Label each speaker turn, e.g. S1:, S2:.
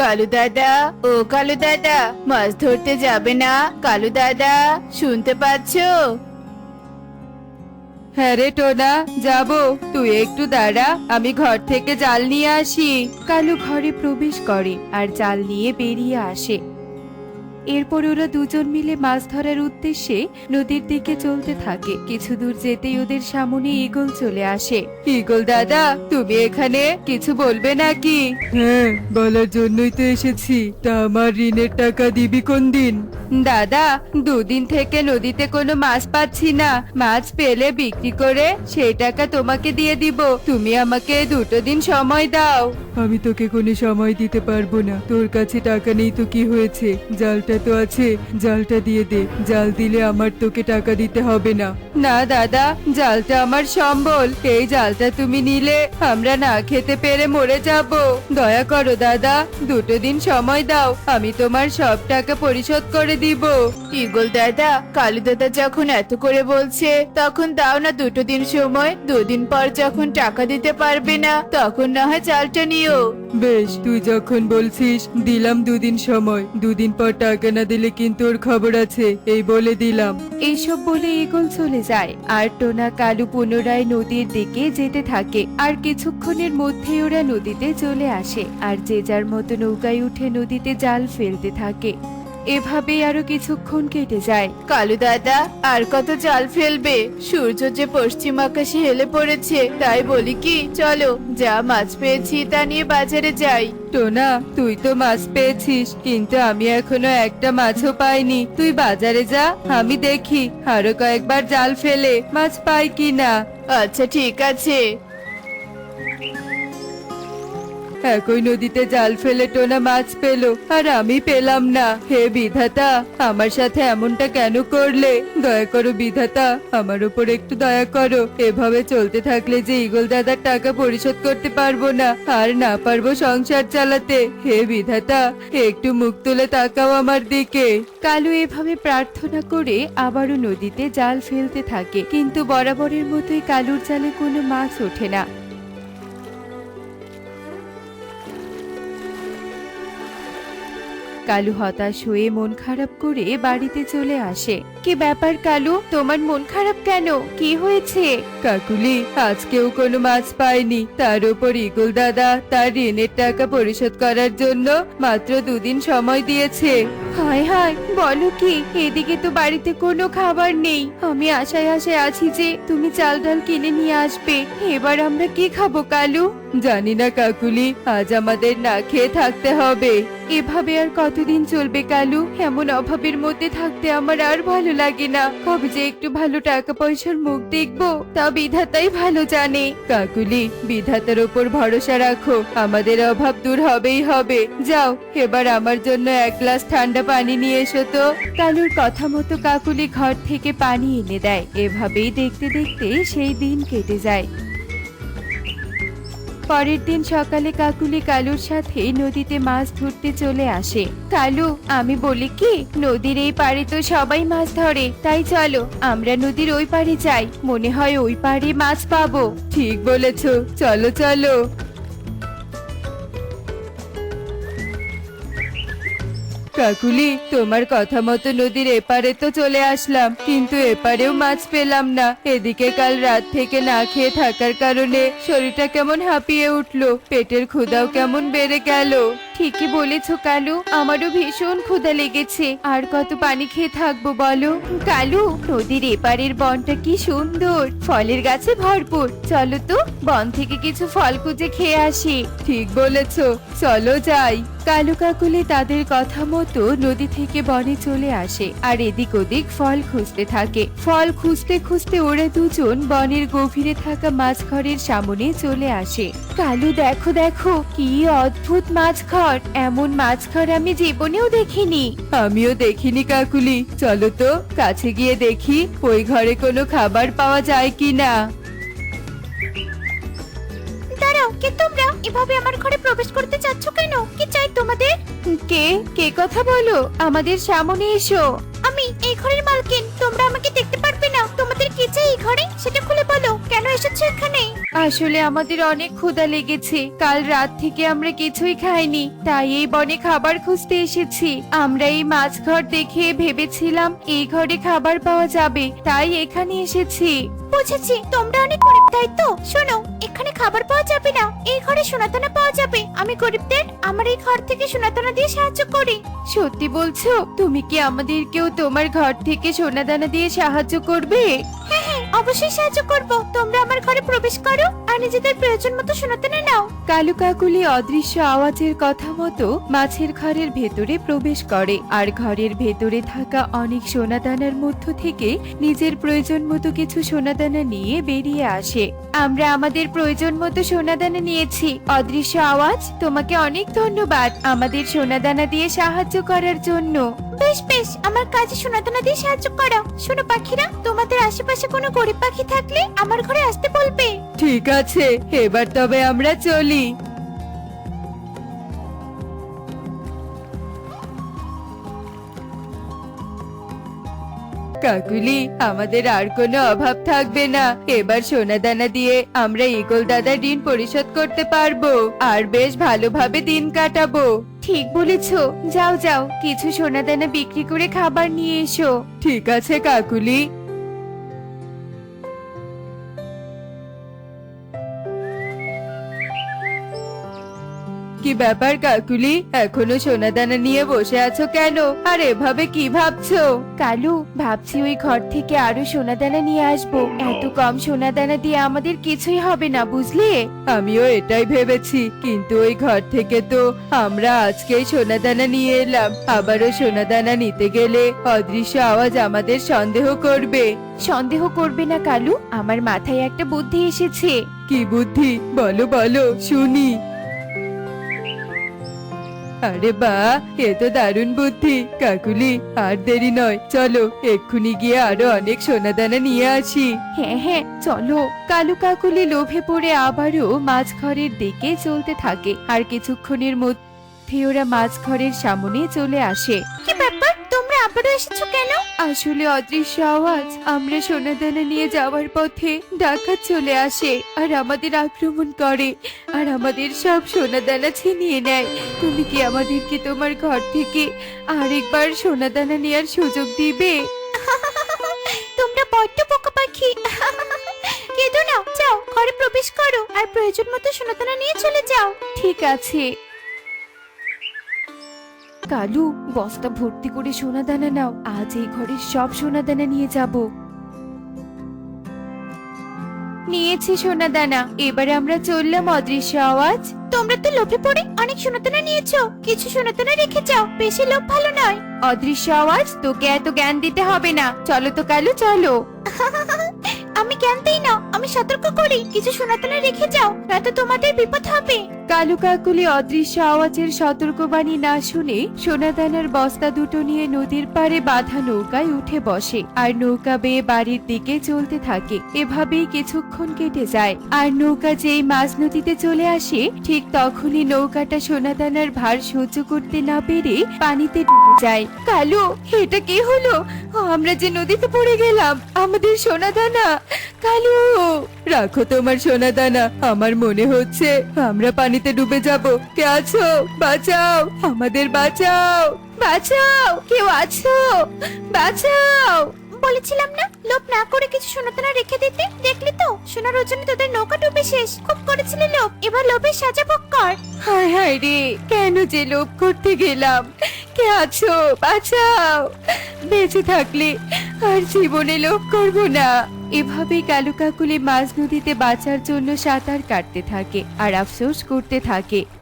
S1: কালু দাদা, ও কালু দাদা, মাছ ধরতে যাবে না? কালু দাদা, শুনতে পাচ্ছো?
S2: হ্যাঁ রে টোনা, যাবো। তুই একটু দাঁড়া, আমি ঘর থেকে জাল নিয়ে আসি। কালু ঘরে প্রবেশ করে আর জাল নিয়ে বেরিয়ে আসে। এরপর ওরা দুজন মিলে মাছ ধরার উদ্দেশ্যে নদীর দিকে চলতে থাকে। কিছু দূর যেতেই ওদের সামনে ঈগল চলে আসে। ঈগল দাদা, তুমি এখানে কিছু বলবে নাকি? হ্যাঁ, বলার জন্যই তো এসেছি। তা আমার ঋণের টাকা দিবি কোন দিন? দাদা, দুদিন থেকে নদীতে কোনো মাছ পাচ্ছি না। মাছ পেলে বিক্রি করে সেই টাকা তোমাকে দিয়ে দিব। তুমি আমাকে 2 দিন সময় দাও। আমি তোকে কোনো সময় দিতে পারবো না। তোর কাছে টাকা নেই তো কি হয়েছে? জালটা তো আছে, জালটা দিয়ে দে। জাল দিলে আমার তোকে টাকা দিতে হবে না। না দাদা, জালটা আমার সম্বল। এই জালটা তুমি নিলে আমরা না খেতে পেরে মরে যাব। দয়া করো দাদা, 2 দিন সময় দাও। আমি তোমার সব টাকা পরিশোধ করে দিব।
S1: ঈগল দাদা, কালু দাদা যখন এত করে বলছে, তখন দাও না 2 দিন সময়। 2 দিন পর যখন টাকা দিতে পারবে না, তখন না হয় জালটা নিও।
S2: বেশ, তুই যখন বলছিস, দিলাম 2 দিন সময়। 2 দিন পর টাকা না দিলে কিন্তু ওর খবর আছে, এই বলে দিলাম। এইসব বলে ঈগল চলে যায় আর টোনা কালু পুনরায় নদীর দিকে যেতে থাকে। আর কিছুক্ষণের মধ্যেই ওরা নদীতে চলে আসে আর যে যার মতো নৌকায় উঠে নদীতে জাল ফেলতে থাকে। এভাবেই আরো কিছুক্ষণ কেটে যায়।
S1: কালু দাদা, আর কত জাল ফেলবে? সূর্য যে পশ্চিম আকাশে হেলে পড়েছে, তাই বলি কি, চলো যা মাছ পেয়েছি তা নিয়ে বাজারে যাই।
S2: টোনা, তুই তো মাছ পেয়েছিস, কিন্তু আমি এখনো একটা মাছও পাইনি। তুই বাজারে যা, আমি দেখি আরো কয়েকবার জাল ফেলে মাছ পাই কিনা।
S1: আচ্ছা ঠিক আছে।
S2: একই নদীতে জাল ফেলে টোনা মাছ পেলো আর আমি পেলাম না। হে বিধাতা, আমার সাথে এমনটা কেন করলে? দয়া করো বিধাতা, আমার উপর একটু দয়া করো। এভাবে চলতে থাকলে যে ঈগল দাদার টাকা পরিশোধ করতে পারবো না, আর না পারবো সংসার চালাতে। হে বিধাতা, একটু মুখ তুলে তাকাও আমার দিকে। কালু এভাবে প্রার্থনা করে আবারও নদীতে জাল ফেলতে থাকে, কিন্তু বরাবরের মতোই কালুর জালে কোনো মাছ ওঠে না। কালু হতাশ হয়ে মন খারাপ করে বাড়িতে চলে আসে। কি ব্যাপার কালু, তোমার মন খারাপ কেন? কি হয়েছে? কাকুলি, আজকেও কোনো মাছ পাইনি। তার উপর ঈগল দাদা তার ঋণের টাকা পরিশোধ করার জন্য মাত্র 2 দিন সময় দিয়েছে। হায় হায়, বলো কি? এদিকে তো বাড়িতে কোনো খাবার নেই। আমি আশায় আশায় আছি যে তুমি চাল ডাল কিনে নিয়ে আসবে। এবার আমরা কি খাবো কালু? জানি না কাকুলি, আজ আমাদের না খেয়ে থাকতে হবে। এভাবে আর কতদিন চলবে কালু? এমন অভাবের মধ্যে থাকতে আমার আর ভালো লাগে না। কবে যে একটু ভালো টাকা পয়সার মুখ দেখবো, তা বিধাতাই ভালো জানে। কাকুলি, বিধাতার উপর ভরসা রাখো, আমাদের অভাব দূর হবেই হবে। যাও, এবার আমার জন্য 1 গ্লাস ঠান্ডা পানি নিয়ে এসো তো। কালুর কথা মতো কাকুলি ঘর থেকে পানি এনে দেয়। এভাবেই দেখতে দেখতে সেই দিন কেটে যায়। পরের দিন সকালে কাকুলি কালুর সাথে নদীতে মাছ ধরতে চলে আসে। কালু, আমি বলি কি, নদীর এই পাড়ে তো সবাই মাছ ধরে, তাই চলো আমরা নদীর ওই পাড়ে যাই। মনে হয় ওই পাড়ে মাছ পাবো। ঠিক বলেছো, চলো চলো। কাকুলি, তোমার কথা মতো নদীর এপারে তো চলে আসলাম, কিন্তু এপারেও মাছ পেলাম না। এদিকে কাল রাত থেকে না খেয়ে থাকার কারণে শরীরটা কেমন হাঁপিয়ে উঠলো, পেটের ক্ষুধাও কেমন বেড়ে গেল। ঠিকই বলেছো কালু, আমারও ভীষণ ক্ষুধা লেগেছে। আর কত পানি খেয়ে থাকবো বলো? কালু, নদীর এপারের বনটা কি সুন্দর, ফলের গাছে ভরপুর। চলো তো বন থেকে কিছু ফল খুঁজে খেয়ে আসি। ঠিক বলেছো, চলো যাই। কালু কাকুলি তাদের কথা মতো নদী থেকে বনে চলে আসে আর এদিক ওদিক ফল খুঁজতে থাকে। ফল খুঁজতে খুঁজতে ওরা দুজন বনের গভীরে থাকা মাছঘরের সামনে চলে আসে। কালু, দেখো দেখো, কি অদ্ভুত মাছঘর! এমন মাছঘর আমি জীবনেও দেখিনি। আমিও দেখিনি কাকুলি, চলো তো কাছে গিয়ে দেখি ওই ঘরে কোনো খাবার পাওয়া যায় কিনা।
S3: দাঁড়াও, কে তোমরা? এভাবে আমার ঘরে প্রবেশ করতে চাচ্ছ কেন? কি চাই তোমাদের?
S2: কে কে কথা বলো? আমাদের সামনে এসো।
S3: আমি এই ঘরের মালকিন। তোমরা আমাকে দেখতে পারবে না। তোমাদের কি চাই এই ঘরে, সেটা খুলে বলো। কেন এসেছো এখানে?
S2: আসলে আমাদের অনেক ক্ষুধা লেগেছে, কাল রাত থেকে আমরা কিছুই খাইনি, তাই এই বনে খাবার খুঁজতে এসেছি। আমরা এই মাছ ঘর দেখে ভেবেছিলাম এই ঘরে খাবার পাওয়া যাবে, তাই এখানে এসেছি।
S3: বুঝেছি, তোমরা অনেক গরিব তাই তো। শোনো, এখানে খাবার পাওয়া যাবে না, এই ঘরে সোনাদানা পাওয়া যাবে। আমি গরিবদের আমার এই ঘর থেকে সোনাদানা দিয়ে সাহায্য করি।
S2: সত্যি বলছো? তুমি কি আমাদেরকেও তোমার ঘর থেকে সোনাদানা দিয়ে সাহায্য করবে?
S3: হ্যাঁ হ্যাঁ, অবশ্যই সাহায্য করব। তোমরা আমার ঘরে প্রবেশ করো আর নিজেদের প্রয়োজন মতো সোনাদানা নাও।
S2: কালু কাকুলি অদৃশ্য আওয়াজের কথা মতো মাছের ঘরের ভেতরে প্রবেশ করে আর ঘরের ভেতরে থাকা অনেক সোনাদানার মধ্য থেকে নিজের প্রয়োজন মতো কিছু সোনাদানা নিয়ে বেরিয়ে আসে। আমরা আমাদের প্রয়োজন মতো সোনাদানা নিয়েছি। অদৃশ্য আওয়াজ, তোমাকে অনেক ধন্যবাদ আমাদের সোনাদানা দিয়ে সাহায্য করার জন্য।
S3: বেশ বেশ, আমার কাজে সোনাদানা দিয়ে সাহায্য করো। শোনো পাখিরা, তোমাদের আশেপাশে কোনো গরিব পাখি থাকলে আমার ঘরে আসতে বলবে।
S2: ঠিক আছে, এবার তবে আমরা চলি। কাকুলি, আমাদের আর কোনো অভাব থাকবে না। এবার সোনাদানা দিয়ে আমরা ইগল দাদার ঋণ পরিশোধ করতে পারবো আর বেশ ভালোভাবে দিন কাটাবো। ঠিক বলেছো, যাও যাও, কিছু সোনাদানা বিক্রি করে খাবার নিয়ে এসো। ঠিক আছে কাকুলি। কি ব্যাপার কাকুলি, এখনো সোনাদানা নিয়ে বসে আছো কেন? আর এভাবে কি ভাবছো? কালু, ভাবছি ওই ঘর থেকে আরো সোনাদানা নিয়ে আসবো। এত কম সোনাদানা দিয়ে আমাদের কিছুই হবে না, বুঝলে? আমিও এটাই ভেবেছি, কিন্তু ওই ঘর থেকে তো আমরা আজকেই সোনাদানা নিয়ে এলাম। আবারও সোনাদানা নিতে গেলে অদৃশ্য আওয়াজ আমাদের সন্দেহ করবে। সন্দেহ করবে না কালু, আমার মাথায় একটা বুদ্ধি এসেছে। কি বুদ্ধি? বলো বলো, শুনি। আরে বাহ, এ তো দারুণ বুদ্ধি। কাকুলি, আর দেরি নয়, চলো এক্ষুনি গিয়ে আরো অনেক সোনাদানা নিয়ে আসি। হ্যাঁ হ্যাঁ, চলো। কালু কাকুলি লোভে পড়ে আবারও মাছ ঘরের দিকে চলতে থাকে আর কিছুক্ষণের মধ্যে ওরা মাছ ঘরের সামনে চলে আসে।
S3: কি ব্যাপার, তোমরা আবারও এসেছো কেন?
S2: আসলে অদৃশ্য আওয়াজ, আমরা সোনাদানা নিয়ে যাওয়ার পথে ডাকাত চলে আসে আর আমাদের আক্রমণ করে আর আমাদের সব সোনাদানা ছিনিয়ে নেয়। তুমি কি আমাদেরকে তোমার ঘর থেকে আরেকবার সোনাদানা নেওয়ার সুযোগ দিবে?
S3: তোমরা বড্ড বোকা পাখি। কেঁদো না, যাও ঘরে প্রবেশ করো আর প্রয়োজন মতো সোনাদানা নিয়ে চলে যাও।
S2: ঠিক আছে। কালু, বস্তা ভর্তি করে সোনাদানা নাও, আজ এই ঘরের সব সোনাদানা নিয়ে যাব। নিয়েছি সোনাদানা, এবারে আমরা চললাম অদৃশ্য আওয়াজ।
S3: তোমরা তো লোভে পড়ে অনেক সোনাদানা নিয়েছো, কিছু সোনাদানা রেখে যাও, বেশি লোভ ভালো নয়।
S2: অদৃশ্য আওয়াজ, তোকে এত জ্ঞান দিতে হবে না, চলো তো কালু চলো।
S3: আমি জ্ঞান দিই না, আমি সতর্ক করি, কিছু সোনাদানা রেখে যাও, নয়তো তোমাদের বিপদ হবে।
S2: কালু কাকুলি অদৃশ্য আওয়াজের সতর্কবাণী না শুনে সোনাদানার বস্তা দুটো নিয়ে নদীর পাড়ে বাঁধা নৌকায় উঠে বসে আর নৌকা বেয়ে বাড়ির দিকে চলতে থাকে। এভাবেই কিছুক্ষণ কেটে যায় আর নৌকা যেই মাঝ নদীতে চলে আসে, ঠিক তখনই নৌকাটা সোনাদানার ভার সহ্য করতে না পেরে পানিতে ডুবে যায়। কালু, এটা কি হলো? আমরা যে নদীতে পড়ে গেলাম, আমাদের সোনাদানা। কালু, রাখো তোমার সোনাদানা, আমার মনে হচ্ছে আমরা পানিতে ডুবে যাব। কে আছো? বাঁচাও, আমাদের বাঁচাও, বাঁচাও, কেউ আছো? বাঁচাও।
S3: বলেছিলাম না, লোভ না করে কিছু সোনাদানা রেখে দিতে। দেখলি তো, সোনার ওজনে তোদের নৌকা ডুবে শেষ। খুব করেছিলে লোভ, এবার লোভের সাজা ভোগ কর।
S2: হায় হায় রে, কেন যে লোভ করতে গেলাম। কে আছো? বাঁচাও। বেঁচে থাকলে আর জীবনে লোভ করব না। এভাবেই কালু কাকুলি মাঝ নদীতে বাঁচার জন্য সাঁতার কাটতে থাকে আর আফসোস করতে থাকে।